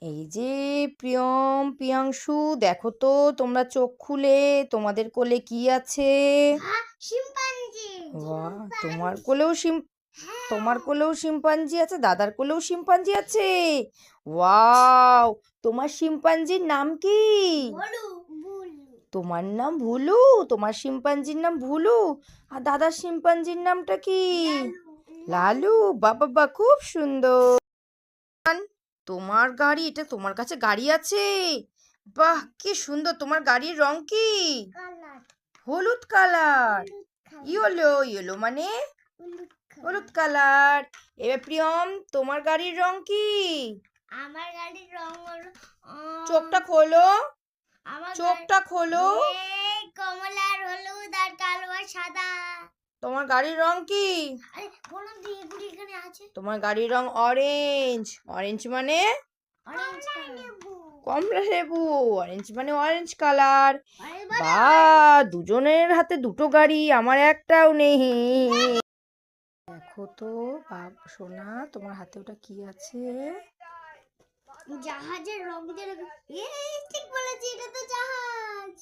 এই যে প্রিয়ম প্রিয়াংশু, দেখো তো তোমরা চোখ খুলে তোমাদের কোলে কি আছে? শিম্পাঞ্জি। বাহ, তোমার কোলেও শিম্পাঞ্জি আছে, দাদার কোলেও শিম্পাঞ্জি আছে। ওয়াও, তোমার শিম্পাঞ্জির নাম কি? তোমার নাম ভুলু, তোমার শিম্পাঞ্জির নাম ভুলু। আর দাদার শিম্পাঞ্জির নামটা কি? লালু। বাবা বা, খুব সুন্দর। তোমার গাড়ি, এটা তোমার কাছে গাড়ি আছে? বাহ, কি সুন্দর। তোমার গাড়ির রং কি? হলুদ কালার। ইয়েলো, ইয়েলো মানে হলুদ কালার। এবার প্রিয়ম, তোমার গাড়ির রং কি? আমার গাড়ির রং হলো চোখটা খোলো, আমার চোখটা খোলো। কমলা আর হলুদ আর কালো আর সাদা। তোমার গাড়ির রং কি? আরে কোন দিগুড়ি এখানে আছে? তোমার গাড়ির রং অরেঞ্জ। অরেঞ্জ মানে অরেঞ্জ কমলা লেবু। অরেঞ্জ মানে অরেঞ্জ কালার। কালার। বা, দুজনের হাতে দুটো গাড়ি, আমার একটাও নেই। দেখো তো সোনা, তোমার হাতে ওটা কি আছে? জাহাজের রং যেরকম। ঠিক বলেছি, এটা তো জাহাজ।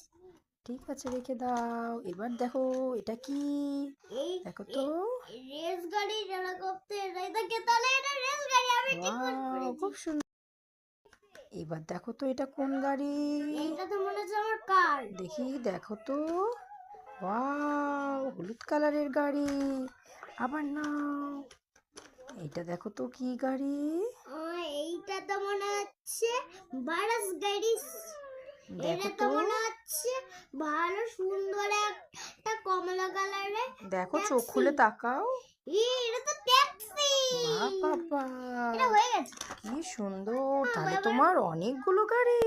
ঠিক আছে, রেখে দাও। এবার দেখো এটা কি? দেখো তো। রেস গাড়ি, হেলিকপ্টার, এটাকে তাহলে এটা রেস গাড়ি। আমি ঠিক ওয়াও, খুব সুন্দর। এবার দেখো তো এটা কোন গাড়ি? এটা তো মনে হচ্ছে আমার কার। দেখি, দেখো তো। ওয়াও, হলুদ কালারের গাড়ি। আবার নাও। এইটা দেখো তো কি গাড়ি? এইটা তো মনে হচ্ছে বারাস গাড়ি। দেখো এটা তো তো। মনে হচ্ছে ভালো সুন্দর একটা কমলা কালারের। দেখো, চোখ খুলে তাকাও। এটা তো ট্যাক্সি। বাবা, এটা হয়ে গেছে। কি সুন্দর। তাহলে তোমার অনেকগুলো গাড়ি।